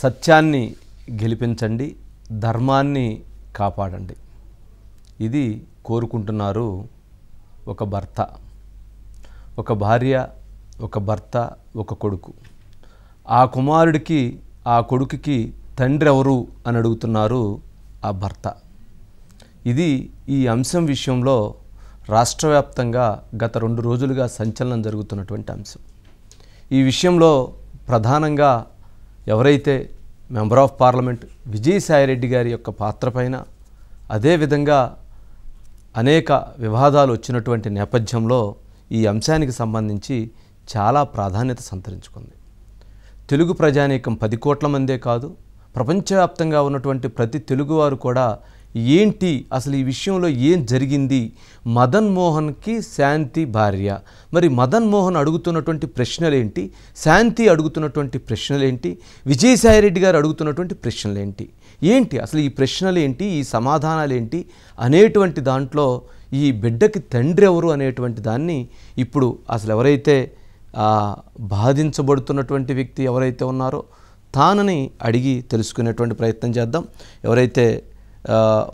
సత్యాన్ని గెలిపించండి, ధర్మాన్ని కాపాడండి. ఇది కోరుకుంటున్నారు ఒక భర్త, ఒక భార్య, ఒక భర్త, ఒక కొడుకు. ఆ కుమారుడికి, ఆ కొడుకుకి తండ్రి ఎవరు అని అడుగుతున్నారు ఆ భర్త. ఇది ఈ అంశం విషయంలో రాష్ట్రవ్యాప్తంగా గత 2 రోజులుగా సంచలనం జరుగుతున్నటువంటి అంశం. ఈ విషయంలో ప్రధానంగా ఎవరైతే మెంబర్ ఆఫ్ పార్లమెంట్ విజయసాయిరెడ్డి గారి యొక్క పాత్ర పైన, అదేవిధంగా అనేక వివాదాలు వచ్చినటువంటి నేపథ్యంలో ఈ అంశానికి సంబంధించి చాలా ప్రాధాన్యత సంతరించుకుంది. తెలుగు ప్రజానీకం 10 కోట్ల మందే కాదు, ప్రపంచవ్యాప్తంగా ఉన్నటువంటి ప్రతి తెలుగువారు కూడా ఏంటి అసలు ఈ విషయంలో ఏం జరిగింది, మదన్ మోహన్కి శాంతి భార్య, మరి మదన్ మోహన్ అడుగుతున్నటువంటి ప్రశ్నలేంటి, శాంతి అడుగుతున్నటువంటి ప్రశ్నలేంటి, విజయసాయిరెడ్డి గారు అడుగుతున్నటువంటి ప్రశ్నలేంటి, ఏంటి అసలు ఈ ప్రశ్నలేంటి, ఈ సమాధానాలేంటి అనేటువంటి దాంట్లో ఈ బిడ్డకి తండ్రి ఎవరు అనేటువంటి దాన్ని ఇప్పుడు అసలు ఎవరైతే బాధించబడుతున్నటువంటి వ్యక్తి ఎవరైతే ఉన్నారో తానని అడిగి తెలుసుకునేటువంటి ప్రయత్నం చేద్దాం. ఎవరైతే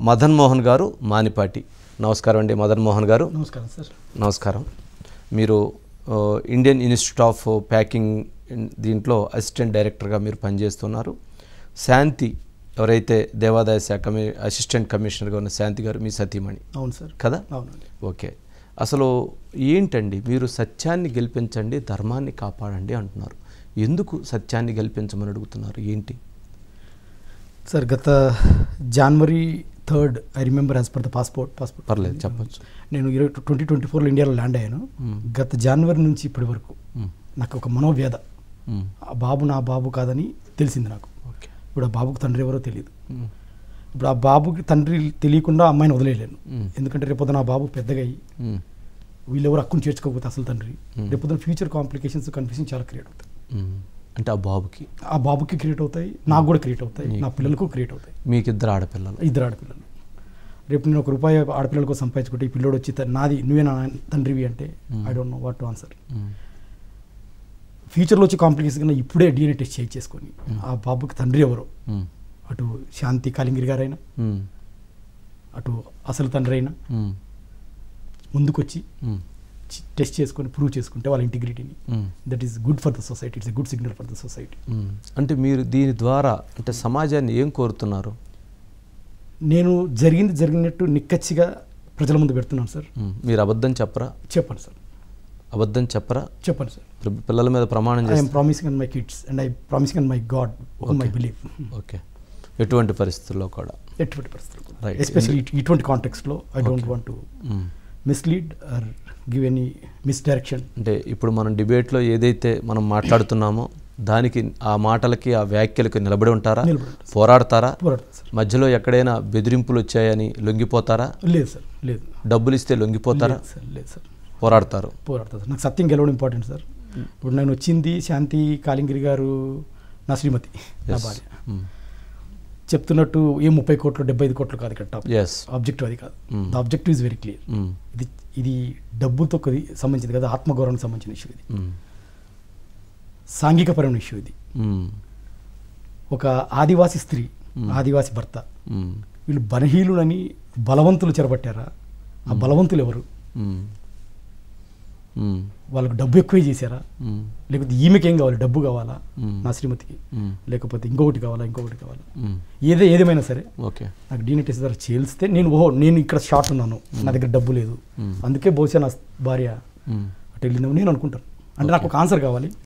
మదన్ మోహన్ గారు మానిపాటి. నమస్కారం అండి మదన్ మోహన్ గారు. నమస్కారం సార్. నమస్కారం. మీరు ఇండియన్ ఇన్స్టిట్యూట్ ఆఫ్ ప్యాకింగ్ దీంట్లో అసిస్టెంట్ డైరెక్టర్గా మీరు పనిచేస్తున్నారు. శాంతి ఎవరైతే దేవాదాయ శాఖ అసిస్టెంట్ కమిషనర్గా ఉన్న శాంతి గారు మీ సతీమణి. అవును సార్. కదా? అవునండి. ఓకే. అసలు ఏంటండి మీరు సత్యాన్ని గెలిపించండి, ధర్మాన్ని కాపాడండి అంటున్నారు. ఎందుకు సత్యాన్ని గెలిపించమని అడుగుతున్నారు, ఏంటి సార్? గత జనవరి 3rd I remember as per the passport పర్లేదు చెప్పచ్చు. నేను 2024లో ఇండియాలో ల్యాండ్ అయ్యాను. గత జనవరి నుంచి ఇప్పటి వరకు నాకు ఒక మనోవ్యధ. ఆ బాబు నా బాబు కాదని తెలిసింది నాకు. ఇప్పుడు ఆ బాబుకి తండ్రి ఎవరో తెలియదు. ఇప్పుడు ఆ బాబుకి తండ్రి తెలియకుండా అమ్మాయిని వదిలేయలేను. ఎందుకంటే రేపొద్దున ఆ బాబు పెద్దగా అయ్యి వీళ్ళెవరు హక్కును చేర్చుకోకపోతే అసలు తండ్రి రేపొద్దున ఫ్యూచర్ కాంప్లికేషన్స్, కన్ఫ్యూజన్ చాలా క్రియేట్ అవుతాయి. అంటే ఆ బాబుకి క్రియేట్ అవుతాయి, నాకు కూడా క్రియేట్ అవుతాయి, నా పిల్లలకు క్రియేట్ అవుతాయి. మీకు ఇద్దరు ఆడపిల్లలు? ఇద్దరు ఆడపిల్లలు. రేపు నేను ₹1 ఆడపిల్లలకు సంపాదించుకుంటే ఈ పిల్లోడు వచ్చి నాది నువ్వే నా తండ్రివి అంటే I don't know what to answer. ఫ్యూచర్లో వచ్చి కాంప్లికేషన్ కన్నా ఇప్పుడే DNA టెస్ట్ చేసుకొని ఆ బాబుకి తండ్రి ఎవరో, అటు శాంతి కాలింగిరి గారైనా అటు అసలు తండ్రి అయినా ముందుకొచ్చి టెస్ట్ చేసుకొని ప్రూవ్ చేసుకుంటే వాళ్ళ ఇంటిగ్రిటీని, that is good for the society. It's a good signal for the society. అంటే మీరు దీని ద్వారా అంటే సమాజాన్ని ఏం కోరుతున్నారు? నేను జరిగినట్టు నిక్కచ్చిగా ప్రజల ముందు పెడుతున్నాను సార్. మీరు అబద్ధం చెప్పరా? చెప్పండి సార్. అబద్ధం చెప్పరా? చెప్పండి సార్. పిల్లల మీద ప్రమాణం చేసి? I am promising on my kids and I promising on my god, on my belief. Okay. ఎటువంటి పరిస్థితుల్లో కూడా? ఎటువంటి పరిస్థితుల్లో, ఎస్పెషల్లీ ఇటువంటి కాంటెక్స్ట్లో I don't want to mislead or give any misdirection. అంటే ఇప్పుడు మనం డిబేట్లో ఏదైతే మనం మాట్లాడుతున్నామో దానికి, ఆ మాటలకి, ఆ వ్యాఖ్యలకు నిలబడి ఉంటారా? పోరాడతారా? మధ్యలో ఎక్కడైనా బెదిరింపులు వచ్చాయని లొంగిపోతారా? లేదు సార్, లేదు. డబ్బులు ఇస్తే లొంగిపోతారా? లేదు సార్. పోరాడతారు. సార్. నాకు సత్యం గెలవడం ఇంపార్టెంట్ సార్. ఇప్పుడు నేను వచ్చింది శాంతి కాలింగిరి గారు నా శ్రీమతి, నా భార్య. చెప్తున్నట్టు ఏ 30 కోట్లు 75 కోట్లు కాదు ఇక్కడ టాప్. ఆబ్జెక్టివ్ అది కాదు. The objective is very clear. ఇది డబ్బుతో సంబంధించింది కదా, ఆత్మగౌరవానికి సంబంధించిన ఇష్యూ ఇది, సాంఘికపరమైన ఇష్యూ ఇది. ఒక ఆదివాసి స్త్రీ, ఆదివాసి భర్త, వీళ్ళు బలహీనులని బలవంతులు చెరబట్టారా? ఆ బలవంతులు ఎవరు? వాళ్ళకు డబ్బు ఎక్కువ చేశారా? లేకపోతే ఈమెకి ఏం కావాలి? డబ్బు కావాలా నా శ్రీమతికి, లేకపోతే ఇంకొకటి కావాలా? ఏదేమైనా సరే నాకు DNA టెస్ట్ ద్వారా చేస్తే నేను ఇక్కడ షార్ట్ ఉన్నాను, నా దగ్గర డబ్బు లేదు, అందుకే బహుశా నా భార్య అటు వెళ్ళిందని నేను అనుకుంటాను. అంటే నాకు ఒక ఆన్సర్ కావాలి.